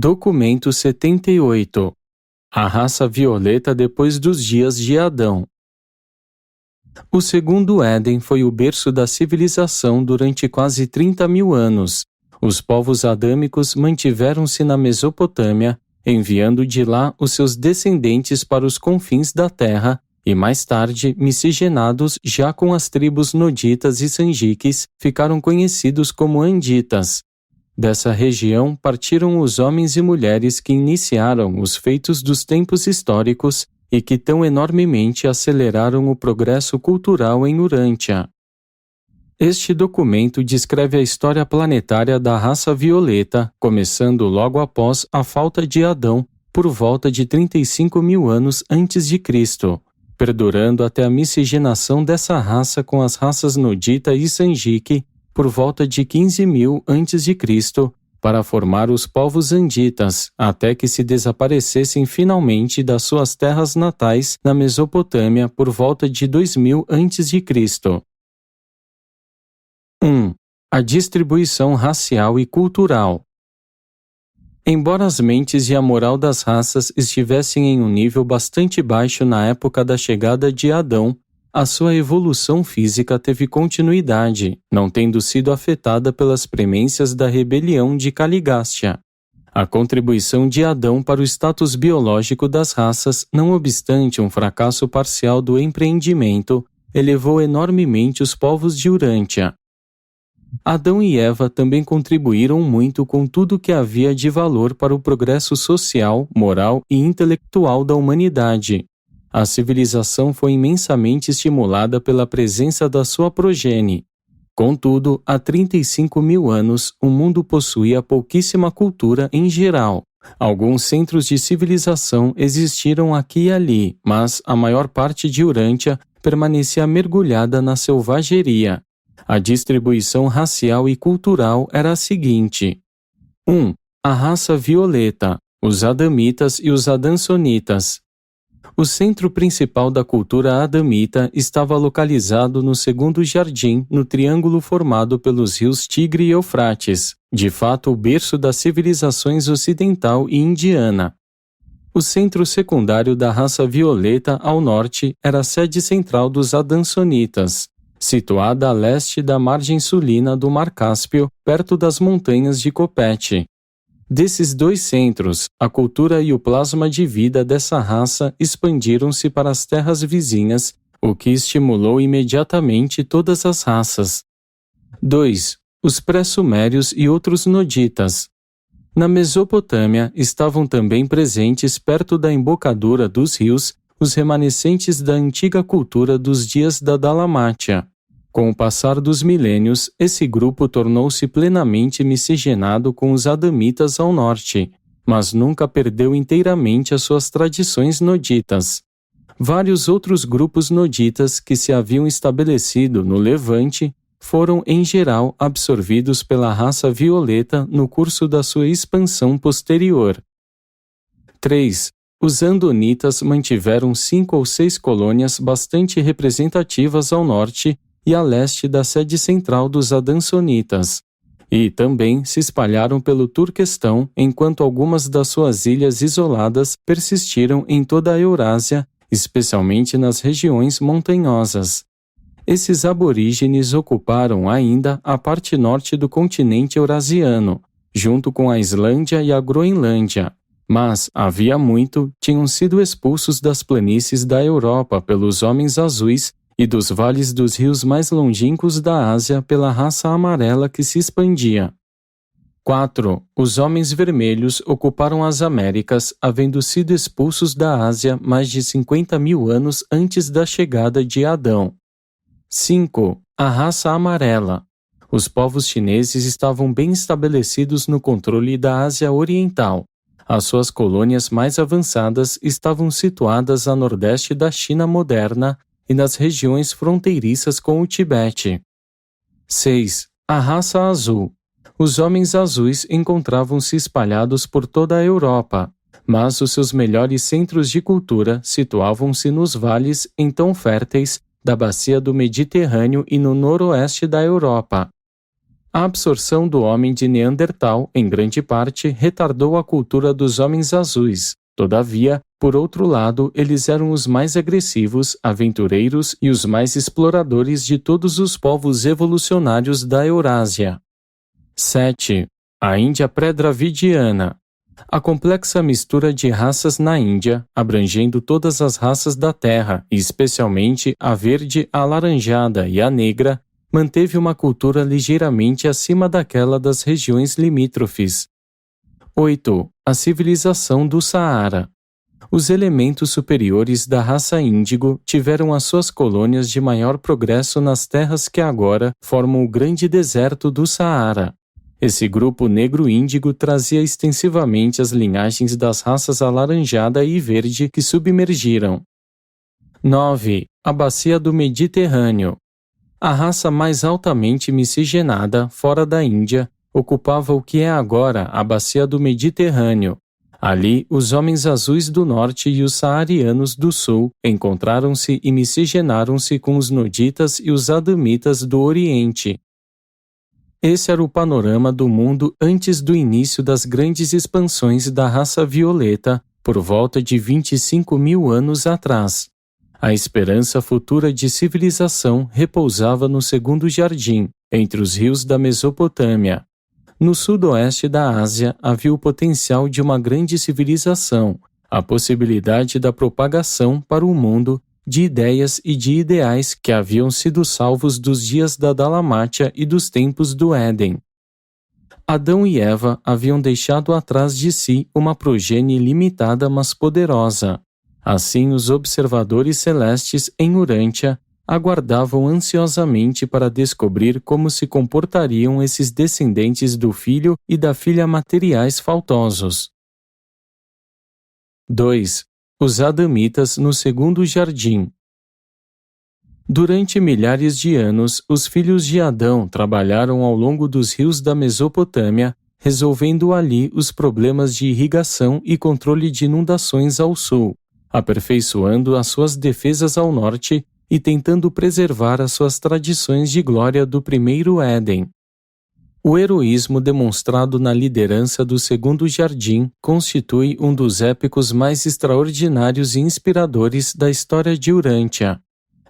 Documento 78. A raça violeta depois dos dias de Adão. O segundo Éden foi o berço da civilização durante quase 30.000 anos. Os povos adâmicos mantiveram-se na Mesopotâmia, enviando de lá os seus descendentes para os confins da terra e mais tarde, miscigenados já com as tribos noditas e sanjiques, ficaram conhecidos como anditas. Dessa região partiram os homens e mulheres que iniciaram os feitos dos tempos históricos e que tão enormemente aceleraram o progresso cultural em Urântia. Este documento descreve a história planetária da raça violeta, começando logo após a falta de Adão, por volta de 35.000 anos antes de Cristo, perdurando até a miscigenação dessa raça com as raças nodita e sanjique, por volta de 15.000 a.C., para formar os povos anditas, até que se desaparecessem finalmente das suas terras natais na Mesopotâmia por volta de 2.000 a.C. 1. A distribuição racial e cultural. Embora as mentes e a moral das raças estivessem em um nível bastante baixo na época da chegada de Adão, a sua evolução física teve continuidade, não tendo sido afetada pelas premências da rebelião de Caligástia. A contribuição de Adão para o status biológico das raças, não obstante um fracasso parcial do empreendimento, elevou enormemente os povos de Urântia. Adão e Eva também contribuíram muito com tudo que havia de valor para o progresso social, moral e intelectual da humanidade. A civilização foi imensamente estimulada pela presença da sua progenie. Contudo, há 35.000 anos, o mundo possuía pouquíssima cultura em geral. Alguns centros de civilização existiram aqui e ali, mas a maior parte de Urântia permanecia mergulhada na selvageria. A distribuição racial e cultural era a seguinte: 1. A raça violeta, os adamitas e os adansonitas. O centro principal da cultura adamita estava localizado no segundo jardim, no triângulo formado pelos rios Tigre e Eufrates, de fato o berço das civilizações ocidental e indiana. O centro secundário da raça violeta ao norte era a sede central dos adansonitas, situada a leste da margem sulina do Mar Cáspio, perto das montanhas de Copete. Desses dois centros, a cultura e o plasma de vida dessa raça expandiram-se para as terras vizinhas, o que estimulou imediatamente todas as raças. 2. Os pré-sumérios e outros noditas. Na Mesopotâmia estavam também presentes perto da embocadura dos rios os remanescentes da antiga cultura dos dias da Dalamátia. Com o passar dos milênios, esse grupo tornou-se plenamente miscigenado com os adamitas ao norte, mas nunca perdeu inteiramente as suas tradições noditas. Vários outros grupos noditas que se haviam estabelecido no Levante foram, em geral, absorvidos pela raça violeta no curso da sua expansão posterior. 3. Os andonitas mantiveram 5 ou 6 colônias bastante representativas ao norte e a leste da sede central dos adansonitas, e também se espalharam pelo Turquestão, enquanto algumas das suas ilhas isoladas persistiram em toda a Eurásia, especialmente nas regiões montanhosas. Esses aborígenes ocuparam ainda a parte norte do continente eurasiano, junto com a Islândia e a Groenlândia, mas, havia muito, tinham sido expulsos das planícies da Europa pelos homens azuis e dos vales dos rios mais longínquos da Ásia pela raça amarela que se expandia. 4. Os homens vermelhos ocuparam as Américas, havendo sido expulsos da Ásia mais de 50.000 anos antes da chegada de Adão. 5. A raça amarela. Os povos chineses estavam bem estabelecidos no controle da Ásia Oriental. As suas colônias mais avançadas estavam situadas a nordeste da China moderna e nas regiões fronteiriças com o Tibete. 6. A raça azul. Os homens azuis encontravam-se espalhados por toda a Europa, mas os seus melhores centros de cultura situavam-se nos vales então férteis da bacia do Mediterrâneo e no noroeste da Europa. A absorção do homem de Neandertal, em grande parte, retardou a cultura dos homens azuis. Todavia, por outro lado, eles eram os mais agressivos, aventureiros e os mais exploradores de todos os povos evolucionários da Eurásia. 7. A Índia pré-dravidiana. A complexa mistura de raças na Índia, abrangendo todas as raças da Terra, e especialmente a verde, a alaranjada e a negra, manteve uma cultura ligeiramente acima daquela das regiões limítrofes. 8. A civilização do Saara. Os elementos superiores da raça índigo tiveram as suas colônias de maior progresso nas terras que agora formam o grande deserto do Saara. Esse grupo negro-índigo trazia extensivamente as linhagens das raças alaranjada e verde que submergiram. 9. A bacia do Mediterrâneo. A raça mais altamente miscigenada, fora da Índia, ocupava o que é agora a bacia do Mediterrâneo. Ali, os homens azuis do norte e os saarianos do sul encontraram-se e miscigenaram-se com os noditas e os adamitas do oriente. Esse era o panorama do mundo antes do início das grandes expansões da raça violeta, por volta de 25.000 anos atrás. A esperança futura de civilização repousava no segundo jardim, entre os rios da Mesopotâmia. No sudoeste da Ásia havia o potencial de uma grande civilização, a possibilidade da propagação para o mundo de ideias e de ideais que haviam sido salvos dos dias da Dalamátia e dos tempos do Éden. Adão e Eva haviam deixado atrás de si uma progenie limitada mas poderosa. Assim, os observadores celestes em Urântia aguardavam ansiosamente para descobrir como se comportariam esses descendentes do filho e da filha materiais faltosos. 2. Os Adamitas no segundo jardim. Durante milhares de anos, os filhos de Adão trabalharam ao longo dos rios da Mesopotâmia, resolvendo ali os problemas de irrigação e controle de inundações ao sul, aperfeiçoando as suas defesas ao norte e tentando preservar as suas tradições de glória do primeiro Éden. O heroísmo demonstrado na liderança do segundo jardim constitui um dos épicos mais extraordinários e inspiradores da história de Urântia.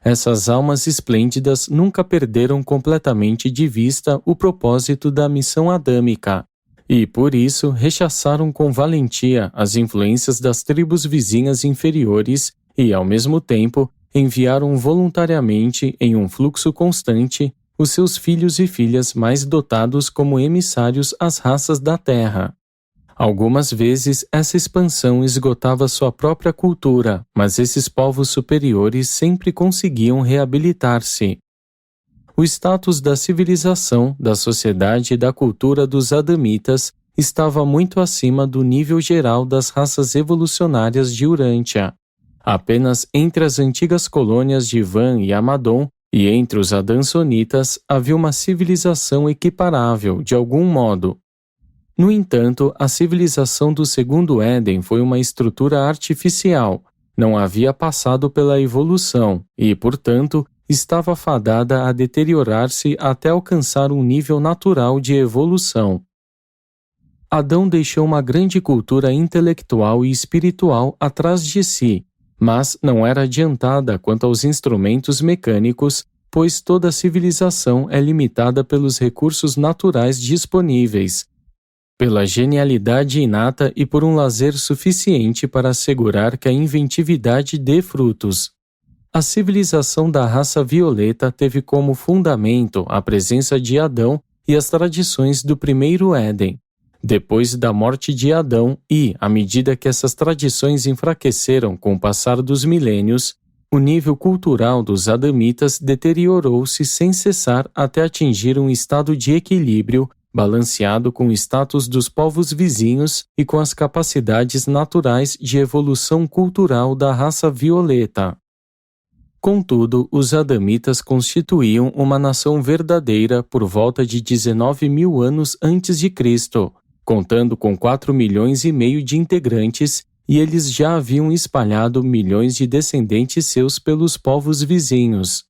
Essas almas esplêndidas nunca perderam completamente de vista o propósito da missão adâmica, e por isso rechaçaram com valentia as influências das tribos vizinhas inferiores e, ao mesmo tempo, enviaram voluntariamente, em um fluxo constante, os seus filhos e filhas mais dotados como emissários às raças da Terra. Algumas vezes essa expansão esgotava sua própria cultura, mas esses povos superiores sempre conseguiam reabilitar-se. O status da civilização, da sociedade e da cultura dos Adamitas estava muito acima do nível geral das raças evolucionárias de Urântia. Apenas entre as antigas colônias de Van e Amadon e entre os Adansonitas havia uma civilização equiparável, de algum modo. No entanto, a civilização do segundo Éden foi uma estrutura artificial, não havia passado pela evolução e, portanto, estava fadada a deteriorar-se até alcançar um nível natural de evolução. Adão deixou uma grande cultura intelectual e espiritual atrás de si, mas não era adiantada quanto aos instrumentos mecânicos, pois toda civilização é limitada pelos recursos naturais disponíveis, pela genialidade inata e por um lazer suficiente para assegurar que a inventividade dê frutos. A civilização da raça violeta teve como fundamento a presença de Adão e as tradições do primeiro Éden. Depois da morte de Adão e, à medida que essas tradições enfraqueceram com o passar dos milênios, o nível cultural dos Adamitas deteriorou-se sem cessar até atingir um estado de equilíbrio balanceado com o status dos povos vizinhos e com as capacidades naturais de evolução cultural da raça violeta. Contudo, os Adamitas constituíam uma nação verdadeira por volta de 19.000 anos antes de Cristo, contando com 4,5 milhões de integrantes, e eles já haviam espalhado milhões de descendentes seus pelos povos vizinhos.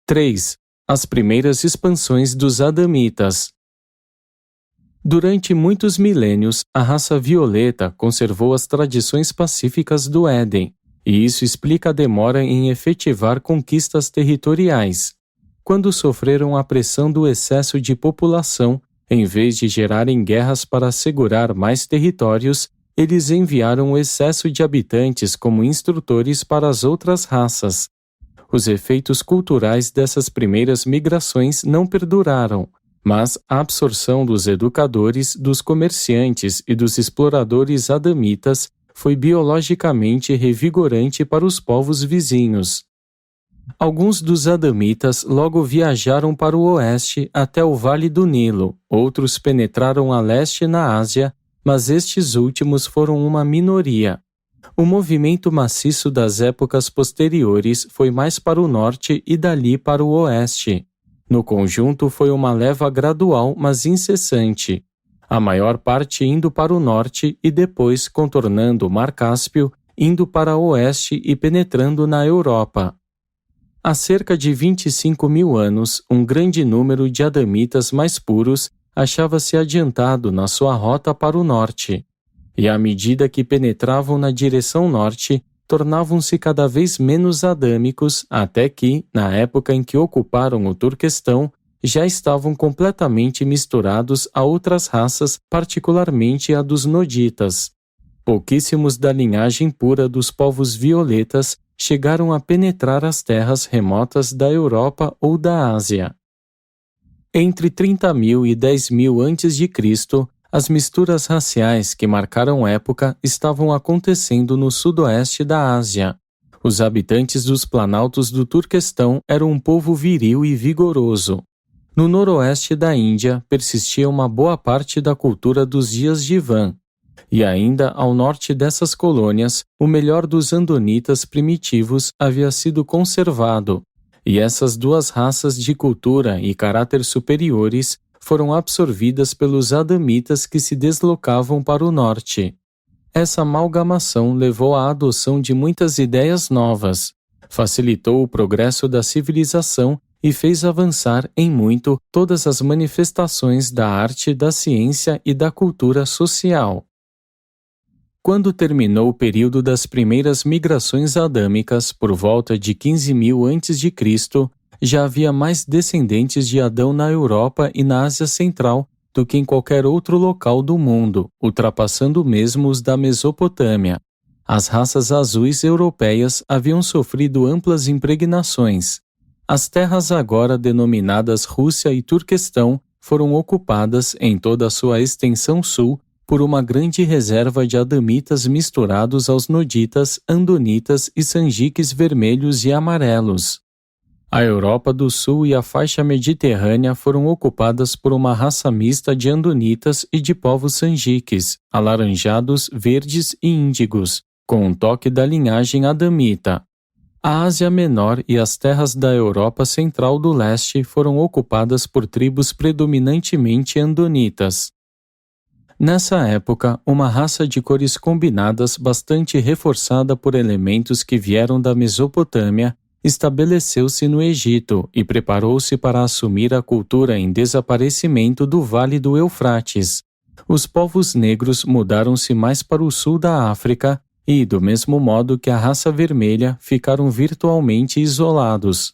3. As primeiras expansões dos Adamitas. Durante muitos milênios, a raça violeta conservou as tradições pacíficas do Éden, e isso explica a demora em efetivar conquistas territoriais. Quando sofreram a pressão do excesso de população, em vez de gerarem guerras para assegurar mais territórios, eles enviaram o excesso de habitantes como instrutores para as outras raças. Os efeitos culturais dessas primeiras migrações não perduraram, mas a absorção dos educadores, dos comerciantes e dos exploradores adamitas foi biologicamente revigorante para os povos vizinhos. Alguns dos adamitas logo viajaram para o oeste até o Vale do Nilo, outros penetraram a leste na Ásia, mas estes últimos foram uma minoria. O movimento maciço das épocas posteriores foi mais para o norte e dali para o oeste. No conjunto foi uma leva gradual, mas incessante. A maior parte indo para o norte e depois contornando o Mar Cáspio, indo para o oeste e penetrando na Europa. Há cerca de 25 mil anos, um grande número de adamitas mais puros achava-se adiantado na sua rota para o norte. E à medida que penetravam na direção norte, tornavam-se cada vez menos adâmicos, até que, na época em que ocuparam o Turquestão, já estavam completamente misturados a outras raças, particularmente a dos noditas. Pouquíssimos da linhagem pura dos povos violetas chegaram a penetrar as terras remotas da Europa ou da Ásia. Entre 30.000 e 10.000 a.C., as misturas raciais que marcaram época estavam acontecendo no sudoeste da Ásia. Os habitantes dos planaltos do Turquestão eram um povo viril e vigoroso. No noroeste da Índia persistia uma boa parte da cultura dos dias de Van. E ainda ao norte dessas colônias, o melhor dos andonitas primitivos havia sido conservado, e essas duas raças de cultura e caráter superiores foram absorvidas pelos adamitas que se deslocavam para o norte. Essa amalgamação levou à adoção de muitas ideias novas, facilitou o progresso da civilização e fez avançar em muito todas as manifestações da arte, da ciência e da cultura social. Quando terminou o período das primeiras migrações adâmicas, por volta de 15.000 a.C., já havia mais descendentes de Adão na Europa e na Ásia Central do que em qualquer outro local do mundo, ultrapassando mesmo os da Mesopotâmia. As raças azuis europeias haviam sofrido amplas impregnações. As terras agora denominadas Rússia e Turquestão foram ocupadas, em toda a sua extensão sul, por uma grande reserva de adamitas misturados aos noditas, andonitas e sanjiques vermelhos e amarelos. A Europa do Sul e a faixa mediterrânea foram ocupadas por uma raça mista de andonitas e de povos sanjiques, alaranjados, verdes e índigos, com um toque da linhagem adamita. A Ásia Menor e as terras da Europa Central do Leste foram ocupadas por tribos predominantemente andonitas. Nessa época, uma raça de cores combinadas bastante reforçada por elementos que vieram da Mesopotâmia estabeleceu-se no Egito e preparou-se para assumir a cultura em desaparecimento do Vale do Eufrates. Os povos negros mudaram-se mais para o sul da África e, do mesmo modo que a raça vermelha, ficaram virtualmente isolados.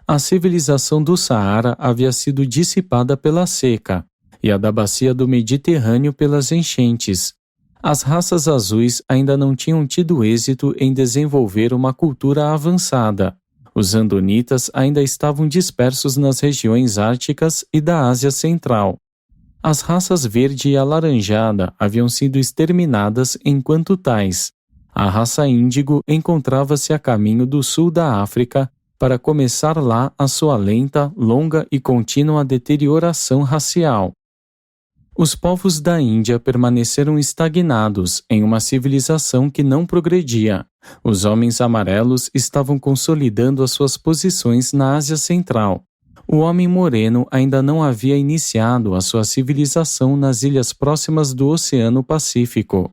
A civilização do Saara havia sido dissipada pela seca, e a da bacia do Mediterrâneo pelas enchentes. As raças azuis ainda não tinham tido êxito em desenvolver uma cultura avançada. Os andonitas ainda estavam dispersos nas regiões árticas e da Ásia Central. As raças verde e alaranjada haviam sido exterminadas enquanto tais. A raça índigo encontrava-se a caminho do sul da África para começar lá a sua lenta, longa e contínua deterioração racial. Os povos da Índia permaneceram estagnados em uma civilização que não progredia. Os homens amarelos estavam consolidando as suas posições na Ásia Central. O homem moreno ainda não havia iniciado a sua civilização nas ilhas próximas do Oceano Pacífico.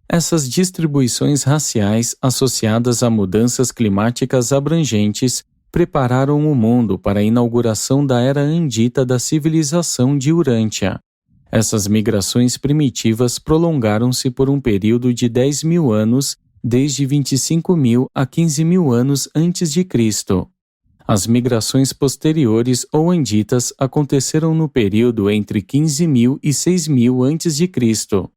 Essas distribuições raciais, associadas a mudanças climáticas abrangentes, prepararam o mundo para a inauguração da era andita da civilização de Urântia. Essas migrações primitivas prolongaram-se por um período de 10.000 anos, desde 25.000 a 15.000 anos antes de Cristo. As migrações posteriores ou anditas aconteceram no período entre 15.000 e 6.000 a.C.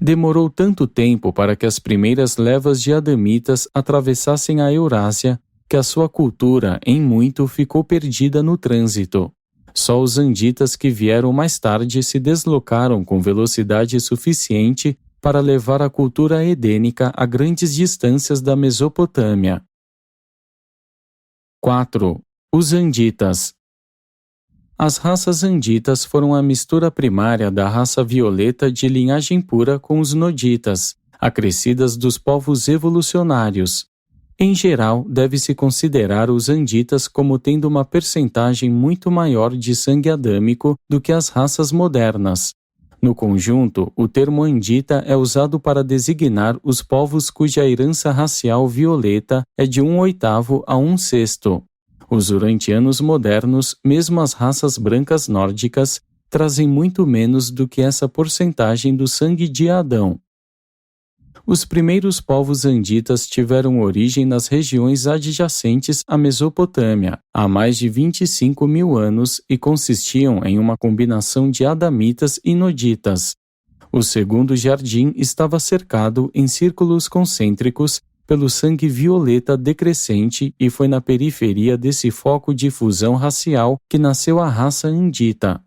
Demorou tanto tempo para que as primeiras levas de adamitas atravessassem a Eurásia que a sua cultura, em muito, ficou perdida no trânsito. Só os anditas que vieram mais tarde se deslocaram com velocidade suficiente para levar a cultura edênica a grandes distâncias da Mesopotâmia. 4. Os anditas. As raças anditas foram a mistura primária da raça violeta de linhagem pura com os noditas, acrescidas dos povos evolucionários. Em geral, deve-se considerar os anditas como tendo uma percentagem muito maior de sangue adâmico do que as raças modernas. No conjunto, o termo andita é usado para designar os povos cuja herança racial violeta é de 1/8 a 1/6. Os urantianos modernos, mesmo as raças brancas nórdicas, trazem muito menos do que essa porcentagem do sangue de Adão. Os primeiros povos anditas tiveram origem nas regiões adjacentes à Mesopotâmia, há mais de 25.000 anos e consistiam em uma combinação de adamitas e noditas. O segundo jardim estava cercado em círculos concêntricos pelo sangue violeta decrescente e foi na periferia desse foco de fusão racial que nasceu a raça andita.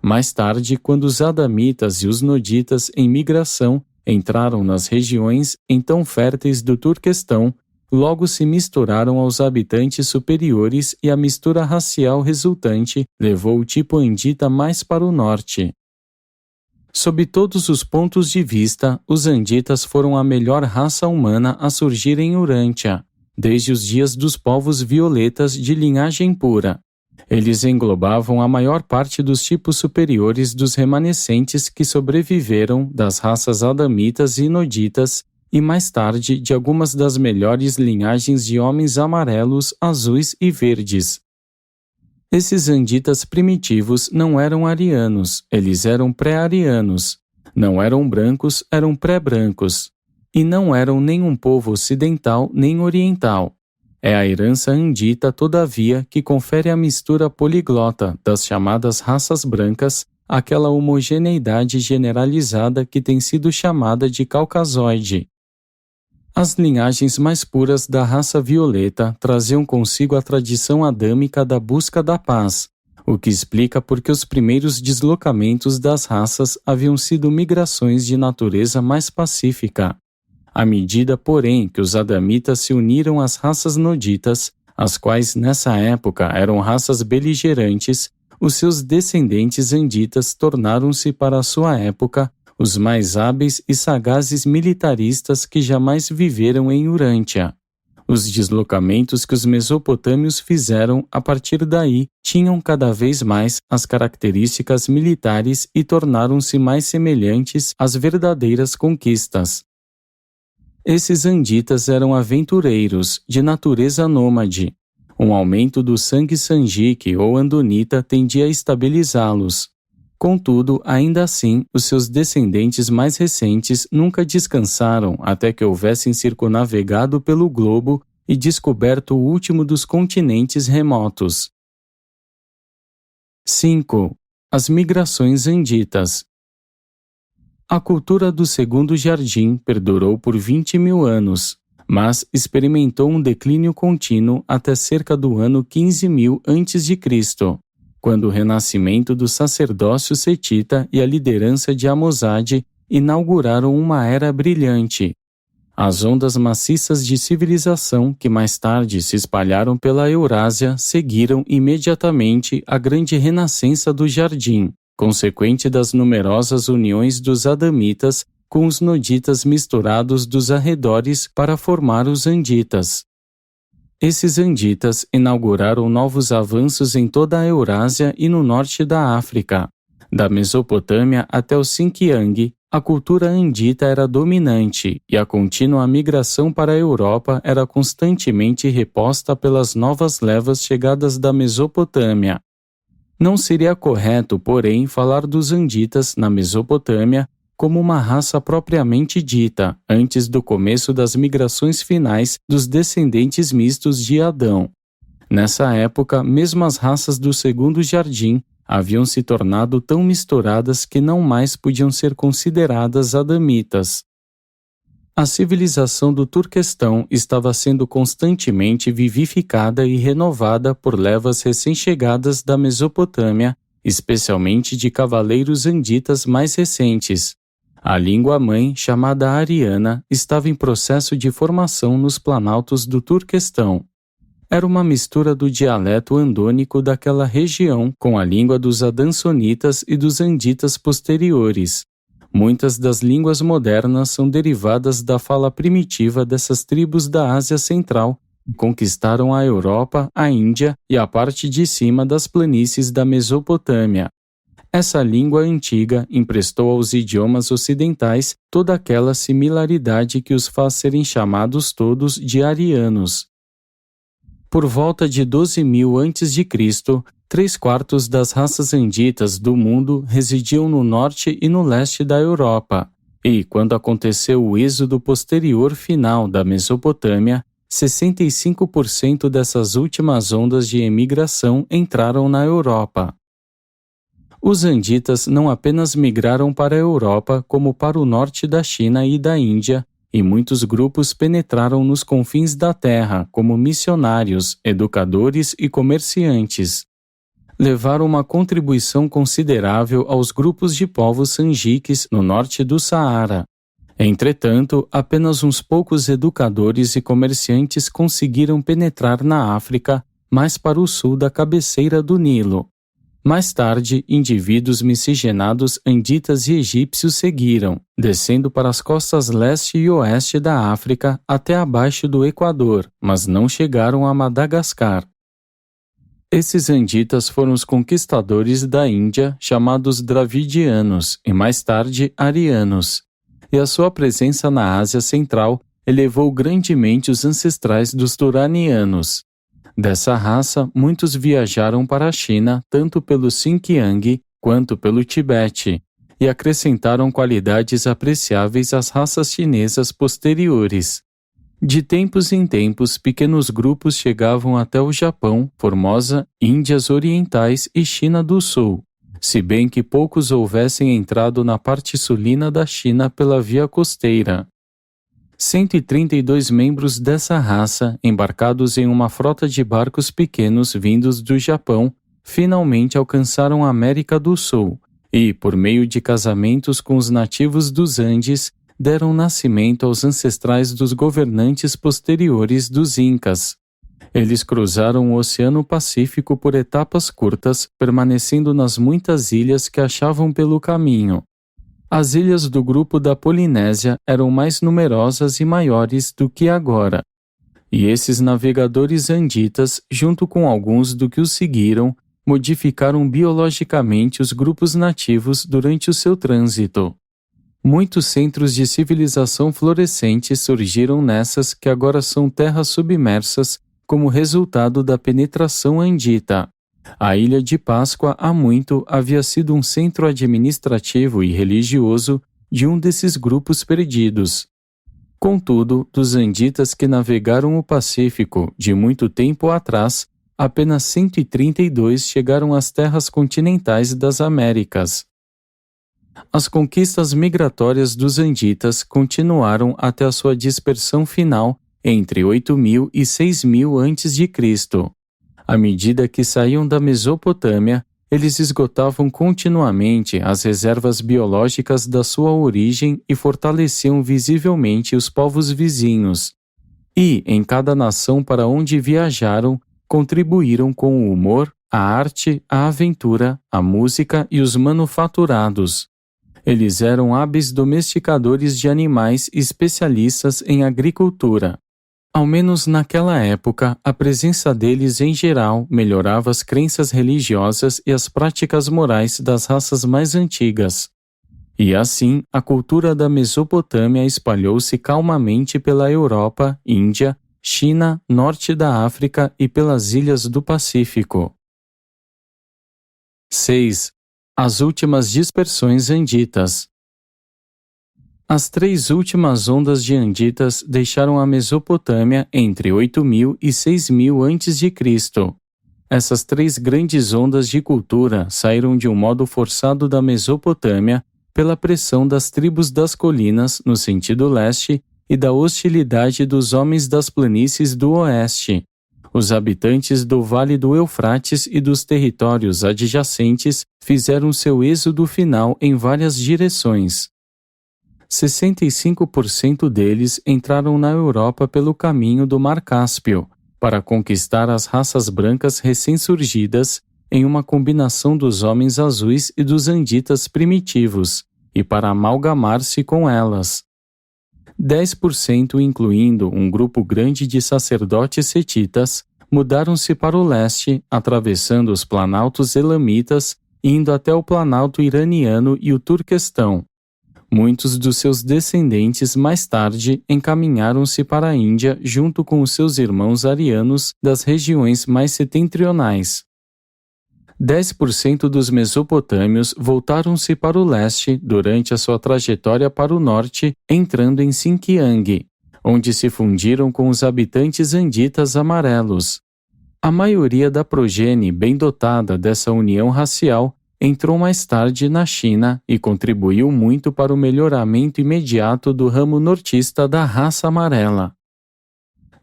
Mais tarde, quando os adamitas e os noditas em migração entraram nas regiões então férteis do Turquestão, logo se misturaram aos habitantes superiores e a mistura racial resultante levou o tipo andita mais para o norte. Sob todos os pontos de vista, os anditas foram a melhor raça humana a surgir em Urântia, desde os dias dos povos violetas de linhagem pura. Eles englobavam a maior parte dos tipos superiores dos remanescentes que sobreviveram das raças adamitas e noditas e mais tarde de algumas das melhores linhagens de homens amarelos, azuis e verdes. Esses anditas primitivos não eram arianos, eles eram pré-arianos. Não eram brancos, eram pré-brancos. E não eram nem um povo ocidental nem oriental. É a herança andita, todavia, que confere a mistura poliglota das chamadas raças brancas àquela homogeneidade generalizada que tem sido chamada de caucasoide. As linhagens mais puras da raça violeta traziam consigo a tradição adâmica da busca da paz, o que explica por que os primeiros deslocamentos das raças haviam sido migrações de natureza mais pacífica. À medida, porém, que os adamitas se uniram às raças noditas, as quais nessa época eram raças beligerantes, os seus descendentes anditas tornaram-se para a sua época os mais hábeis e sagazes militaristas que jamais viveram em Urântia. Os deslocamentos que os mesopotâmios fizeram a partir daí tinham cada vez mais as características militares e tornaram-se mais semelhantes às verdadeiras conquistas. Esses anditas eram aventureiros, de natureza nômade. Um aumento do sangue sanjique ou andonita tendia a estabilizá-los. Contudo, ainda assim, os seus descendentes mais recentes nunca descansaram até que houvessem circunnavegado pelo globo e descoberto o último dos continentes remotos. 5. As migrações anditas. A cultura do Segundo Jardim perdurou por 20.000 anos, mas experimentou um declínio contínuo até cerca do ano 15.000 a.C., quando o renascimento do sacerdócio setita e a liderança de Amosade inauguraram uma era brilhante. As ondas maciças de civilização que mais tarde se espalharam pela Eurásia seguiram imediatamente a grande renascença do jardim, consequente das numerosas uniões dos adamitas com os noditas misturados dos arredores para formar os anditas. Esses anditas inauguraram novos avanços em toda a Eurásia e no norte da África, da Mesopotâmia até o Xinjiang, A cultura andita era dominante e a contínua migração para a Europa era constantemente reposta pelas novas levas chegadas da Mesopotâmia. Não seria correto, porém, falar dos anditas na Mesopotâmia como uma raça propriamente dita, antes do começo das migrações finais dos descendentes mistos de Adão. Nessa época, mesmo as raças do segundo jardim haviam se tornado tão misturadas que não mais podiam ser consideradas adamitas. A civilização do Turquestão estava sendo constantemente vivificada e renovada por levas recém-chegadas da Mesopotâmia, especialmente de cavaleiros anditas mais recentes. A língua-mãe, chamada ariana, estava em processo de formação nos planaltos do Turquestão. Era uma mistura do dialeto andônico daquela região com a língua dos adansonitas e dos anditas posteriores. Muitas das línguas modernas são derivadas da fala primitiva dessas tribos da Ásia Central, que conquistaram a Europa, a Índia e a parte de cima das planícies da Mesopotâmia. Essa língua antiga emprestou aos idiomas ocidentais toda aquela similaridade que os faz serem chamados todos de arianos. Por volta de 12.000 a.C., 3/4 das raças anditas do mundo residiam no norte e no leste da Europa, e, quando aconteceu o êxodo posterior final da Mesopotâmia, 65% dessas últimas ondas de emigração entraram na Europa. Os anditas não apenas migraram para a Europa, como para o norte da China e da Índia, e muitos grupos penetraram nos confins da terra como missionários, educadores e comerciantes. Levaram uma contribuição considerável aos grupos de povos sanjiques no norte do Saara. Entretanto, apenas uns poucos educadores e comerciantes conseguiram penetrar na África, mais para o sul da cabeceira do Nilo. Mais tarde, indivíduos miscigenados anditas e egípcios seguiram, descendo para as costas leste e oeste da África até abaixo do Equador, mas não chegaram a Madagascar. Esses anditas foram os conquistadores da Índia, chamados dravidianos, e mais tarde arianos. E a sua presença na Ásia Central elevou grandemente os ancestrais dos turanianos. Dessa raça, muitos viajaram para a China tanto pelo Xinjiang quanto pelo Tibete, e acrescentaram qualidades apreciáveis às raças chinesas posteriores. De tempos em tempos, pequenos grupos chegavam até o Japão, Formosa, Índias Orientais e China do Sul, se bem que poucos houvessem entrado na parte sulina da China pela via costeira. 132 membros dessa raça, embarcados em uma frota de barcos pequenos vindos do Japão, finalmente alcançaram a América do Sul e, por meio de casamentos com os nativos dos Andes, deram nascimento aos ancestrais dos governantes posteriores dos Incas. Eles cruzaram o Oceano Pacífico por etapas curtas, permanecendo nas muitas ilhas que achavam pelo caminho. As ilhas do grupo da Polinésia eram mais numerosas e maiores do que agora. E esses navegadores anditas, junto com alguns do que os seguiram, modificaram biologicamente os grupos nativos durante o seu trânsito. Muitos centros de civilização florescentes surgiram nessas que agora são terras submersas como resultado da penetração andita. A Ilha de Páscoa há muito havia sido um centro administrativo e religioso de um desses grupos perdidos. Contudo, dos anditas que navegaram o Pacífico de muito tempo atrás, apenas 132 chegaram às terras continentais das Américas. As conquistas migratórias dos anditas continuaram até a sua dispersão final entre 8.000 e 6.000 a.C. À medida que saíam da Mesopotâmia, eles esgotavam continuamente as reservas biológicas da sua origem e fortaleciam visivelmente os povos vizinhos. E, em cada nação para onde viajaram, contribuíram com o humor, a arte, a aventura, a música e os manufaturados. Eles eram hábeis domesticadores de animais e especialistas em agricultura. Ao menos naquela época, a presença deles em geral melhorava as crenças religiosas e as práticas morais das raças mais antigas. E assim, a cultura da Mesopotâmia espalhou-se calmamente pela Europa, Índia, China, norte da África e pelas ilhas do Pacífico. 6. As últimas dispersões anditas. As 3 últimas ondas de anditas deixaram a Mesopotâmia entre 8.000 e 6.000 a.C. Essas 3 grandes ondas de cultura saíram de um modo forçado da Mesopotâmia pela pressão das tribos das colinas no sentido leste e da hostilidade dos homens das planícies do oeste. Os habitantes do Vale do Eufrates e dos territórios adjacentes fizeram seu êxodo final em várias direções. 65% deles entraram na Europa pelo caminho do Mar Cáspio, para conquistar as raças brancas recém-surgidas em uma combinação dos homens azuis e dos anditas primitivos, e para amalgamar-se com elas. 10%, incluindo um grupo grande de sacerdotes setitas, mudaram-se para o leste, atravessando os planaltos elamitas, indo até o planalto iraniano e o Turquestão. Muitos dos seus descendentes mais tarde encaminharam-se para a Índia junto com os seus irmãos arianos das regiões mais setentrionais. 10% dos mesopotâmios voltaram-se para o leste durante a sua trajetória para o norte, entrando em Sinkiang, onde se fundiram com os habitantes anditas amarelos. A maioria da progenie bem dotada dessa união racial entrou mais tarde na China e contribuiu muito para o melhoramento imediato do ramo nortista da raça amarela.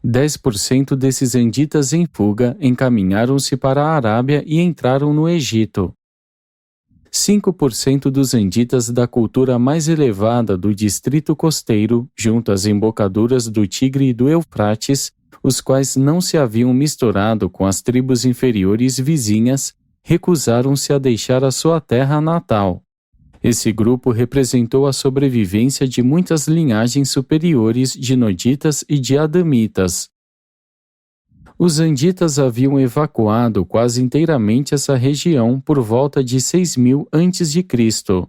10% desses anditas em fuga encaminharam-se para a Arábia e entraram no Egito. 5% dos anditas da cultura mais elevada do distrito costeiro, junto às embocaduras do Tigre e do Eufrates, os quais não se haviam misturado com as tribos inferiores vizinhas, recusaram-se a deixar a sua terra natal. Esse grupo representou a sobrevivência de muitas linhagens superiores de Noditas e de Adamitas. Os anditas haviam evacuado quase inteiramente essa região por volta de 6.000 a.C.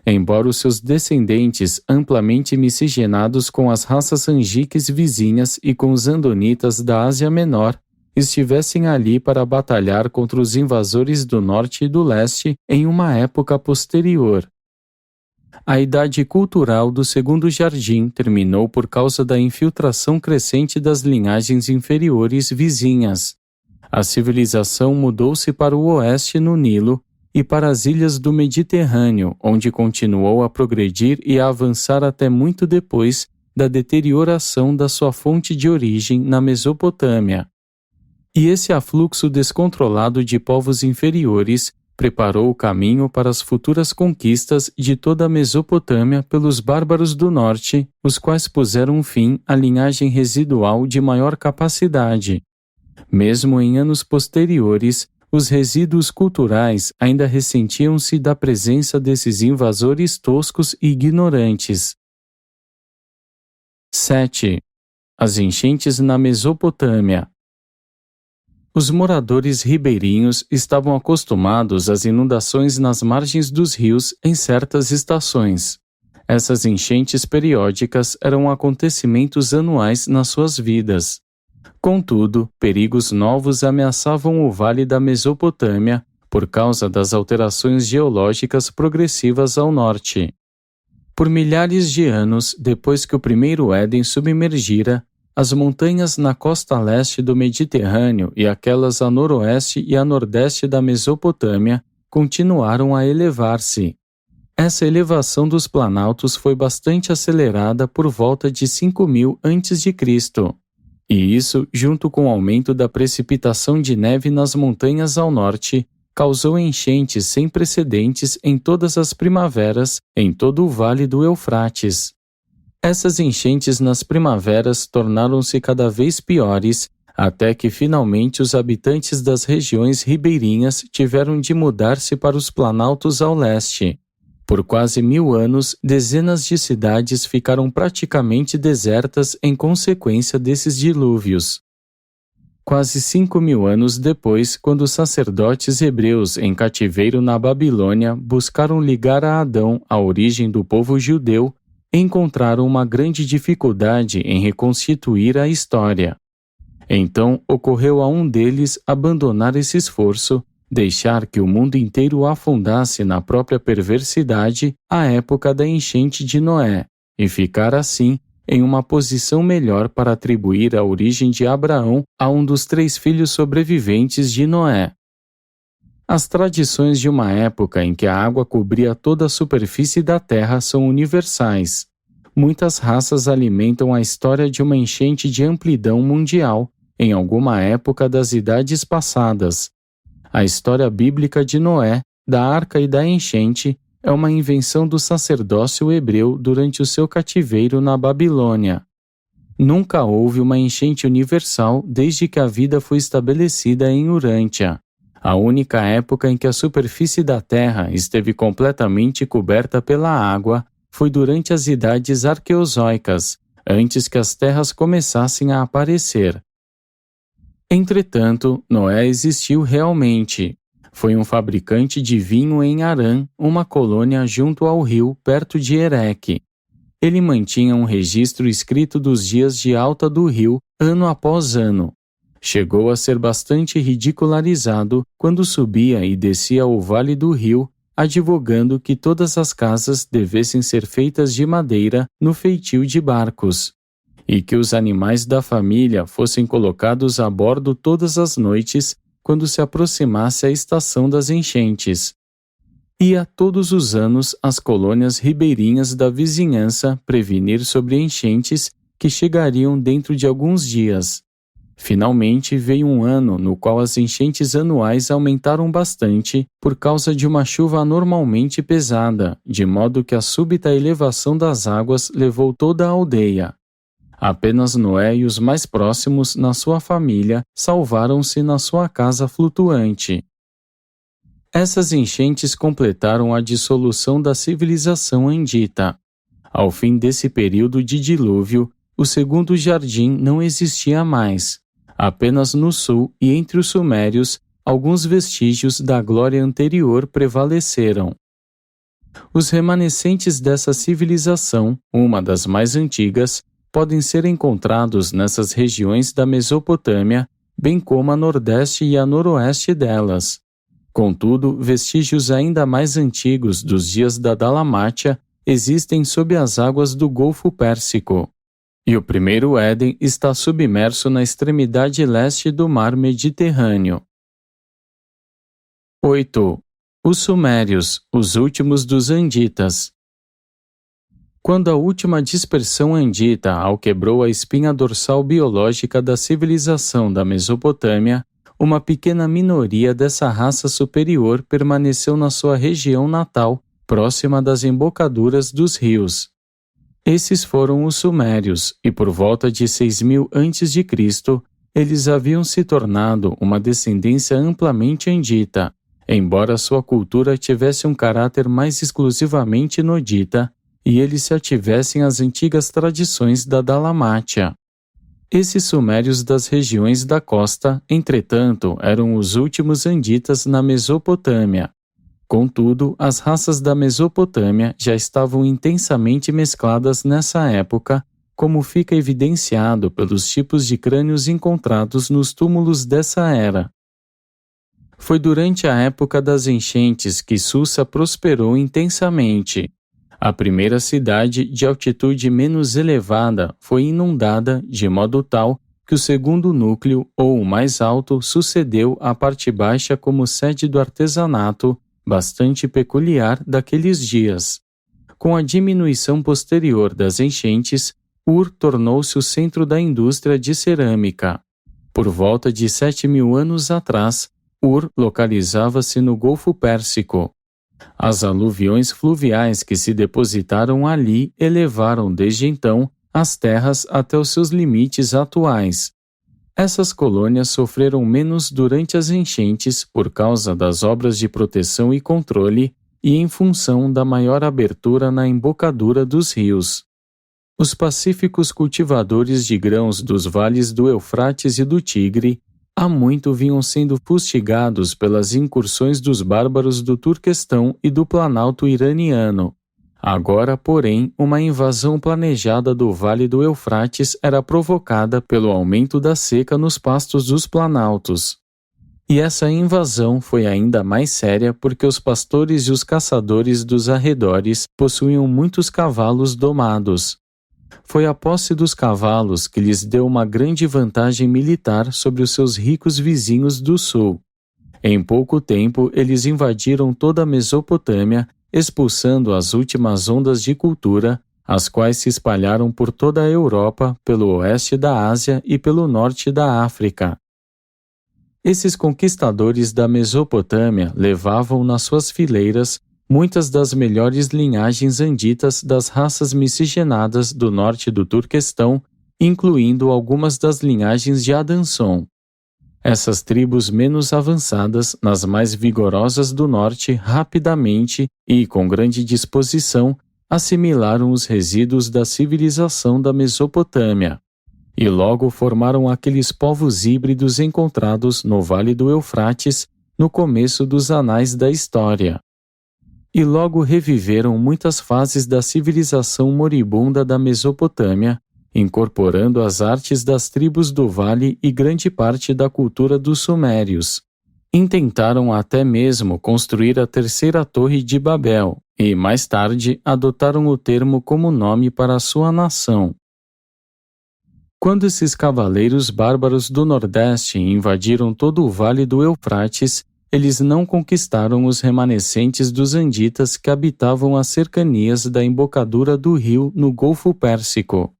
Embora os seus descendentes, amplamente miscigenados com as raças angiques vizinhas e com os andonitas da Ásia Menor, estivessem ali para batalhar contra os invasores do norte e do leste em uma época posterior. A idade cultural do Segundo Jardim terminou por causa da infiltração crescente das linhagens inferiores vizinhas. A civilização mudou-se para o oeste no Nilo e para as ilhas do Mediterrâneo, onde continuou a progredir e a avançar até muito depois da deterioração da sua fonte de origem na Mesopotâmia. E esse afluxo descontrolado de povos inferiores preparou o caminho para as futuras conquistas de toda a Mesopotâmia pelos bárbaros do norte, os quais puseram fim à linhagem residual de maior capacidade. Mesmo em anos posteriores, os resíduos culturais ainda ressentiam-se da presença desses invasores toscos e ignorantes. 7. As enchentes na Mesopotâmia. Os moradores ribeirinhos estavam acostumados às inundações nas margens dos rios em certas estações. Essas enchentes periódicas eram acontecimentos anuais nas suas vidas. Contudo, perigos novos ameaçavam o vale da Mesopotâmia por causa das alterações geológicas progressivas ao norte. Por milhares de anos depois que o primeiro Éden submergira, as montanhas na costa leste do Mediterrâneo e aquelas a noroeste e a nordeste da Mesopotâmia continuaram a elevar-se. Essa elevação dos planaltos foi bastante acelerada por volta de 5.000 a.C., e isso, junto com o aumento da precipitação de neve nas montanhas ao norte, causou enchentes sem precedentes em todas as primaveras em todo o Vale do Eufrates. Essas enchentes nas primaveras tornaram-se cada vez piores, até que finalmente os habitantes das regiões ribeirinhas tiveram de mudar-se para os planaltos ao leste. Por quase 1.000 anos, dezenas de cidades ficaram praticamente desertas em consequência desses dilúvios. Quase 5.000 anos depois, quando os sacerdotes hebreus em cativeiro na Babilônia buscaram ligar a Adão à origem do povo judeu, encontraram uma grande dificuldade em reconstituir a história. Então ocorreu a um deles abandonar esse esforço, deixar que o mundo inteiro afundasse na própria perversidade à época da enchente de Noé, e ficar assim em uma posição melhor para atribuir a origem de Abraão a um dos 3 filhos sobreviventes de Noé. As tradições de uma época em que a água cobria toda a superfície da terra são universais. Muitas raças alimentam a história de uma enchente de amplidão mundial em alguma época das idades passadas. A história bíblica de Noé, da arca e da enchente é uma invenção do sacerdócio hebreu durante o seu cativeiro na Babilônia. Nunca houve uma enchente universal desde que a vida foi estabelecida em Urântia. A única época em que a superfície da Terra esteve completamente coberta pela água foi durante as idades arqueozóicas, antes que as terras começassem a aparecer. Entretanto, Noé existiu realmente. Foi um fabricante de vinho em Harã, uma colônia junto ao rio, perto de Ereque. Ele mantinha um registro escrito dos dias de alta do rio, ano após ano. Chegou a ser bastante ridicularizado quando subia e descia o vale do rio, advogando que todas as casas devessem ser feitas de madeira no feitio de barcos, e que os animais da família fossem colocados a bordo todas as noites quando se aproximasse a estação das enchentes. Ia todos os anos às colônias ribeirinhas da vizinhança prevenir sobre enchentes que chegariam dentro de alguns dias. Finalmente veio um ano no qual as enchentes anuais aumentaram bastante por causa de uma chuva anormalmente pesada, de modo que a súbita elevação das águas levou toda a aldeia. Apenas Noé e os mais próximos na sua família salvaram-se na sua casa flutuante. Essas enchentes completaram a dissolução da civilização andita. Ao fim desse período de dilúvio, o segundo jardim não existia mais. Apenas no sul e entre os sumérios, alguns vestígios da glória anterior prevaleceram. Os remanescentes dessa civilização, uma das mais antigas, podem ser encontrados nessas regiões da Mesopotâmia, bem como a nordeste e a noroeste delas. Contudo, vestígios ainda mais antigos dos dias da Dalamátia existem sob as águas do Golfo Pérsico. E o primeiro Éden está submerso na extremidade leste do mar Mediterrâneo. 8. Os Sumérios, os últimos dos Anditas. Quando a última dispersão andita alquebrou a espinha dorsal biológica da civilização da Mesopotâmia, uma pequena minoria dessa raça superior permaneceu na sua região natal, próxima das embocaduras dos rios. Esses foram os Sumérios, e por volta de 6.000 a.C., eles haviam se tornado uma descendência amplamente andita, embora sua cultura tivesse um caráter mais exclusivamente nodita, e eles se ativessem às antigas tradições da Dalamátia. Esses sumérios das regiões da costa, entretanto, eram os últimos anditas na Mesopotâmia. Contudo, as raças da Mesopotâmia já estavam intensamente mescladas nessa época, como fica evidenciado pelos tipos de crânios encontrados nos túmulos dessa era. Foi durante a época das enchentes que Susa prosperou intensamente. A primeira cidade, de altitude menos elevada, foi inundada de modo tal que o segundo núcleo, ou o mais alto, sucedeu à parte baixa como sede do artesanato, bastante peculiar daqueles dias. Com a diminuição posterior das enchentes, Ur tornou-se o centro da indústria de cerâmica. Por volta de 7.000 anos atrás, Ur localizava-se no Golfo Pérsico. As aluviões fluviais que se depositaram ali elevaram desde então as terras até os seus limites atuais. Essas colônias sofreram menos durante as enchentes por causa das obras de proteção e controle e em função da maior abertura na embocadura dos rios. Os pacíficos cultivadores de grãos dos vales do Eufrates e do Tigre, há muito vinham sendo fustigados pelas incursões dos bárbaros do Turquestão e do Planalto iraniano. Agora, porém, uma invasão planejada do Vale do Eufrates era provocada pelo aumento da seca nos pastos dos planaltos. E essa invasão foi ainda mais séria porque os pastores e os caçadores dos arredores possuíam muitos cavalos domados. Foi a posse dos cavalos que lhes deu uma grande vantagem militar sobre os seus ricos vizinhos do sul. Em pouco tempo, eles invadiram toda a Mesopotâmia, expulsando as últimas ondas de cultura, as quais se espalharam por toda a Europa, pelo oeste da Ásia e pelo norte da África. Esses conquistadores da Mesopotâmia levavam nas suas fileiras muitas das melhores linhagens anditas das raças miscigenadas do norte do Turquestão, incluindo algumas das linhagens de Adanson. Essas tribos menos avançadas, nas mais vigorosas do norte, rapidamente e com grande disposição, assimilaram os resíduos da civilização da Mesopotâmia, e logo formaram aqueles povos híbridos encontrados no Vale do Eufrates no começo dos anais da história. E logo reviveram muitas fases da civilização moribunda da Mesopotâmia, incorporando as artes das tribos do vale e grande parte da cultura dos sumérios. Intentaram até mesmo construir a terceira torre de Babel e, mais tarde, adotaram o termo como nome para a sua nação. Quando esses cavaleiros bárbaros do Nordeste invadiram todo o Vale do Eufrates, eles não conquistaram os remanescentes dos anditas que habitavam as cercanias da embocadura do rio no Golfo Pérsico.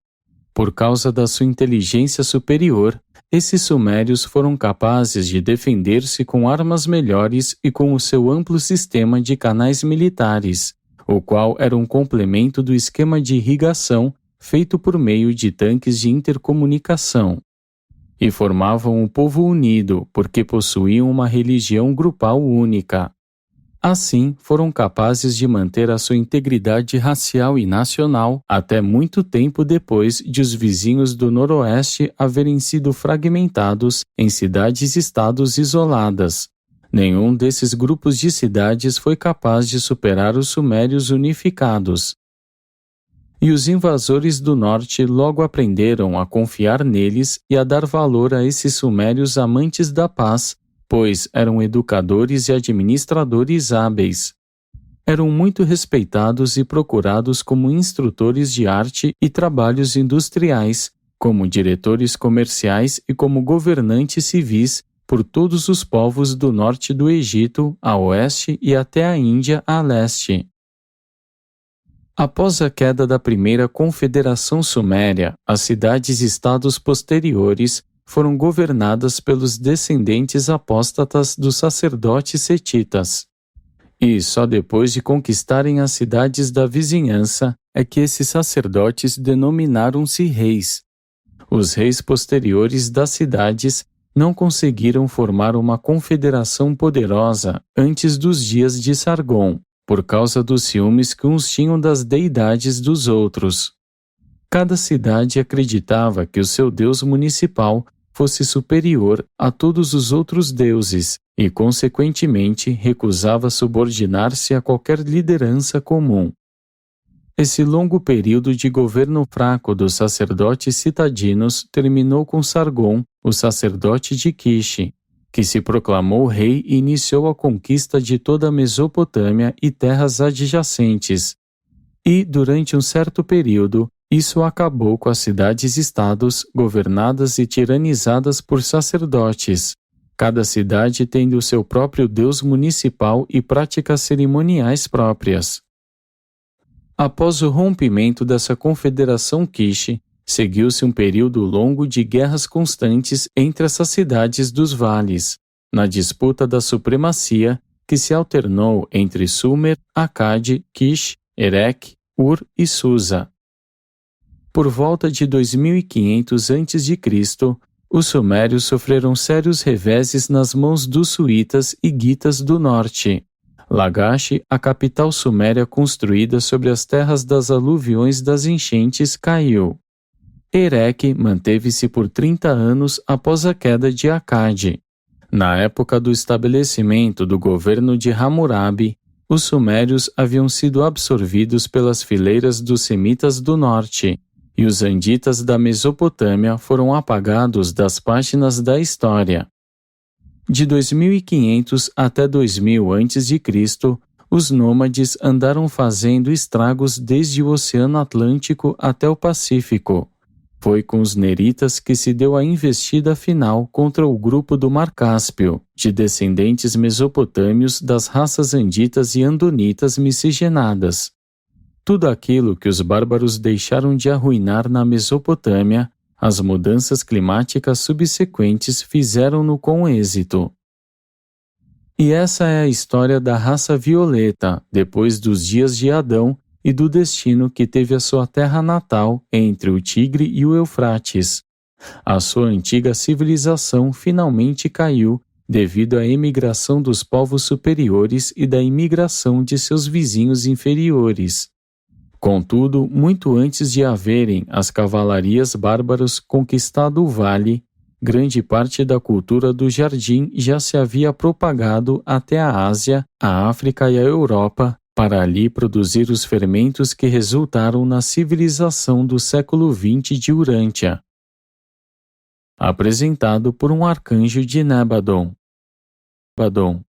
Por causa da sua inteligência superior, esses sumérios foram capazes de defender-se com armas melhores e com o seu amplo sistema de canais militares, o qual era um complemento do esquema de irrigação feito por meio de tanques de intercomunicação. E formavam um povo unido, porque possuíam uma religião grupal única. Assim, foram capazes de manter a sua integridade racial e nacional até muito tempo depois de os vizinhos do Noroeste haverem sido fragmentados em cidades-estados isoladas. Nenhum desses grupos de cidades foi capaz de superar os sumérios unificados. E os invasores do norte logo aprenderam a confiar neles e a dar valor a esses sumérios amantes da paz, pois eram educadores e administradores hábeis. Eram muito respeitados e procurados como instrutores de arte e trabalhos industriais, como diretores comerciais e como governantes civis por todos os povos do norte do Egito a oeste e até a Índia a leste. Após a queda da primeira confederação suméria, as cidades-estados posteriores foram governadas pelos descendentes apóstatas dos sacerdotes setitas. E só depois de conquistarem as cidades da vizinhança é que esses sacerdotes denominaram-se reis. Os reis posteriores das cidades não conseguiram formar uma confederação poderosa antes dos dias de Sargon, por causa dos ciúmes que uns tinham das deidades dos outros. Cada cidade acreditava que o seu deus municipal fosse superior a todos os outros deuses e, consequentemente, recusava subordinar-se a qualquer liderança comum. Esse longo período de governo fraco dos sacerdotes citadinos terminou com Sargon, o sacerdote de Quixe, que se proclamou rei e iniciou a conquista de toda a Mesopotâmia e terras adjacentes. E, durante um certo período, isso acabou com as cidades-estados governadas e tiranizadas por sacerdotes, cada cidade tendo o seu próprio deus municipal e práticas cerimoniais próprias. Após o rompimento dessa confederação Quixe, seguiu-se um período longo de guerras constantes entre essas cidades dos vales, na disputa da supremacia que se alternou entre Sumer, Akkad, Kish, Erech, Ur e Susa. Por volta de 2500 a.C., os sumérios sofreram sérios reveses nas mãos dos suítas e guitas do norte. Lagash, a capital suméria construída sobre as terras das aluviões das enchentes, caiu. Erech manteve-se por 30 anos após a queda de Akkad. Na época do estabelecimento do governo de Hammurabi, os sumérios haviam sido absorvidos pelas fileiras dos semitas do norte, e os anditas da Mesopotâmia foram apagados das páginas da história. De 2500 até 2000 a.C., os nômades andaram fazendo estragos desde o Oceano Atlântico até o Pacífico. Foi com os neritas que se deu a investida final contra o grupo do Mar Cáspio, de descendentes mesopotâmios das raças anditas e andonitas miscigenadas. Tudo aquilo que os bárbaros deixaram de arruinar na Mesopotâmia, as mudanças climáticas subsequentes fizeram-no com êxito. E essa é a história da raça violeta, depois dos dias de Adão e do destino que teve a sua terra natal entre o Tigre e o Eufrates. A sua antiga civilização finalmente caiu devido à emigração dos povos superiores e da imigração de seus vizinhos inferiores. Contudo, muito antes de haverem as cavalarias bárbaras conquistado o vale, grande parte da cultura do jardim já se havia propagado até a Ásia, a África e a Europa, para ali produzir os fermentos que resultaram na civilização do século XX de Urântia. Apresentado por um arcanjo de Nébadon. Badon.